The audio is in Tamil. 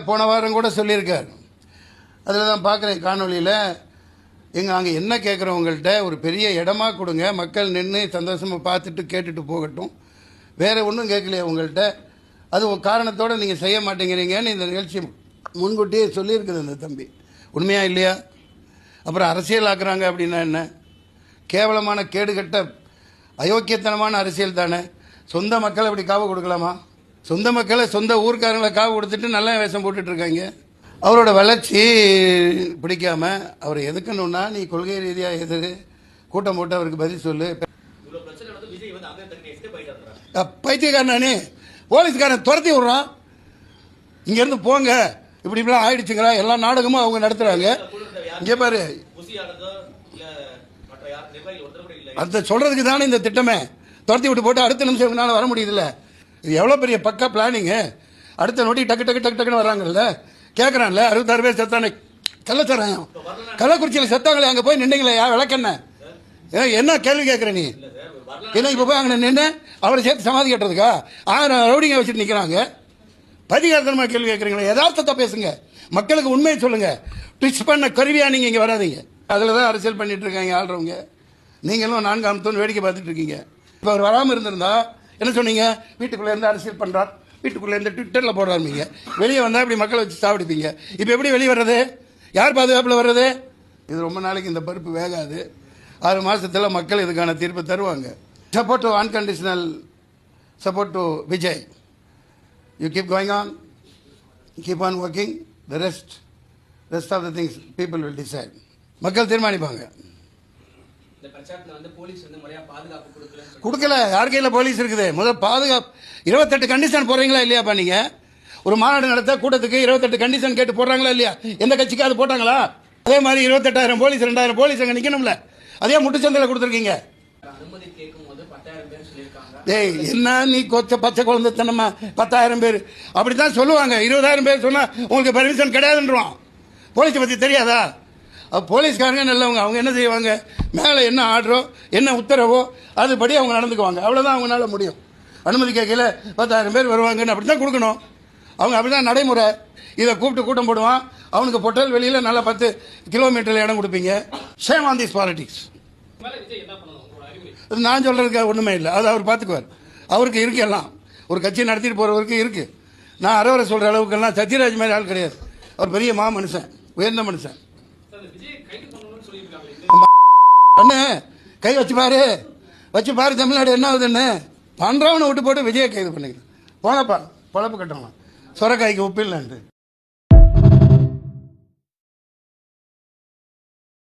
போன வாரம் கூட சொல்லியிருக்கார். அதில் தான் பார்க்குறேன் காணொலியில், அங்கே என்ன கேட்குறவங்கள்ட்ட ஒரு பெரிய இடமா கொடுங்க, மக்கள் நின்று சந்தோஷமாக பார்த்துட்டு கேட்டுட்டு போகட்டும், வேறு ஒன்றும் கேட்கலையே உங்கள்கிட்ட, அது ஒரு காரணத்தோடு நீங்கள் செய்ய மாட்டேங்கிறீங்கன்னு இந்த நிகழ்ச்சி முன்கூட்டியே சொல்லியிருக்குது இந்த தம்பி. உண்மையா இல்லையா? அப்புறம் அரசியல் ஆக்குறாங்க அப்படின்னா என்ன? கேவலமான கேடுகட்ட அயோக்கியத்தனமான அரசியல் தானே. சொந்த மக்களை அப்படி காவு கொடுக்கலாமா? சொந்த மக்களை சொந்த ஊர்க்காரங்களை காவு கொடுத்துட்டு நல்ல வேஷம் போட்டுட்டு இருக்காங்க. அவரோட வளர்ச்சி பிடிக்காம அவர் எதுக்கணும்னா, நீ கொள்கை ரீதியாக எதிர் கூட்டம் போட்டு அவருக்கு பதில் சொல்லு. பைத்தியக்காரனே, போலீஸ்காரன் துரத்தி விடுறான், இங்கேருந்து போங்க, இப்படிலாம் ஆயிடுச்சுங்களா, எல்லா நாடகமும் அவங்க நடத்துறாங்க. இங்கே பாரு, அந்த சொல்றதுக்கு தானே இந்த திட்டமே. துரத்தி விட்டு போட்டு அடுத்த நிமிஷம் இவங்களால வர முடியுதுல்ல. இது எவ்வளோ பெரிய பக்கா பிளானிங்கு. அடுத்த நோட்டி டக்கு டக்கு டக்கு டக்குன்னு வராங்கல்ல. கேட்குறான்ல, 66 பேர் செத்தானே கள்ளச்சாராயம் கள்ளக்குறிச்சியில் செத்தாங்களே, அங்கே போய் நின்றுங்களே, விளக்கண்ண என்ன கேள்வி கேட்குற நீ? ஏன்னா இப்போ போய் அங்கே நின்று அவரை சேர்த்து சமாதி கட்டுறதுக்கா 1000 ரவுடிங்க வச்சுட்டு நிற்கிறாங்க. பதிகாரத்தனமாக கேள்வி கேட்குறீங்களா? யதார்த்தத்தை பேசுங்க, மக்களுக்கு உண்மையை சொல்லுங்க. ட்விஸ்ட் பண்ண கருவியா நீங்கள் இங்கே வராதிங்க. அதில் தான் அரசியல் பண்ணிட்டு இருக்காங்க ஆள்றவங்க. நீங்களும் 4ஆம் தூண் வேடிக்கை பார்த்துட்டு இருக்கீங்க. இப்போ அவர் வராமல் இருந்திருந்தா என்ன சொன்னீங்க? வீட்டுக்குள்ளே இருந்து அரசியல் பண்ணுறார், வீட்டுக்குள்ளே இருந்து ட்விட்டரில் போடுறாருமீங்க, வெளியே வந்தால் இப்படி மக்களை வச்சு சாப்பிடுப்பீங்க. இப்போ எப்படி வெளியே வர்றது? யார் பாதுகாப்பில் வர்றது? இது ரொம்ப நாளைக்கு இந்த பருப்பு வேகாது. 6 மாதத்தில் மக்கள் இதுக்கான தீர்ப்பு தருவாங்க. Support to unconditional support to Vijay. You keep going on, keep on working, the rest of the things people will decide. மக்கள் தீர்மானிப்பாங்க. கொடுக்கல, யார் கையில் போலீஸ் இருக்குது? முதல் பாதுகாப்பு 28 கண்டிஷன் போடுறீங்களா இல்லையாப்பா? நீங்க ஒரு மாநாடு நடத்த கூட்டத்துக்கு 28 கண்டிஷன் கேட்டு போடுறாங்களா இல்லையா? எந்த கட்சிக்காவது போட்டாங்களா? அதே மாதிரி 28,000 போலீஸ் 2,000 போலீஸ் அங்கே நிற்கணும்ல. அதே முட்டுச்சந்தையில் கொடுத்துருக்கீங்க. டேய், என்ன நீ பச்சை குழந்தைத்தனமா 10,000 பேர் அப்படித்தான் சொல்லுவாங்க. 20,000 பேர் சொன்னா உங்களுக்கு பர்மிஷன் கிடையாதுன்றான். போலீஸை பற்றி தெரியாதா? போலீஸ்காரங்க நல்லவங்க. அவங்க என்ன செய்வாங்க? மேலே என்ன ஆர்டரோ என்ன உத்தரவோ அதுபடி அவங்க நடந்துக்குவாங்க. அவ்வளோதான் அவங்களால முடியும். அனுமதி கேட்கல 10,000 பேர் வருவாங்கன்னு அப்படி தான் கொடுக்கணும். அவங்க அப்படி தான் நடைமுறை. இதை கூப்பிட்டு கூட்டம் போடுவான். அவனுக்கு பொட்டல் வெளியில் நல்லா 10 கிலோமீட்டரில் இடம் கொடுப்பீங்க. Shame on this politics. நான் சொல்றதுக்கு ஒன்றுமே இல்லை, அது அவர் பார்த்துக்குவார். அவருக்கு இருக்கு எல்லாம். ஒரு கட்சி நடத்திட்டு போகிறவருக்கு இருக்கு. நான் அறவரை சொல்கிற அளவுக்கெல்லாம் சத்யராஜ் மாதிரி ஆள் கிடையாது. அவர் பெரிய மனுஷன், உயர்ந்த மனுஷன். கை வச்சு பாரு தமிழ்நாடு என்ன ஆகுதுன்னு. பண்றவனை விட்டு போட்டு விஜயை கைது பண்ணிக்கிறேன். போனப்பா பொழப்பு கட்டலாம். சொரக்காய்க்கு உப்பு இல்லைன்ட்டு.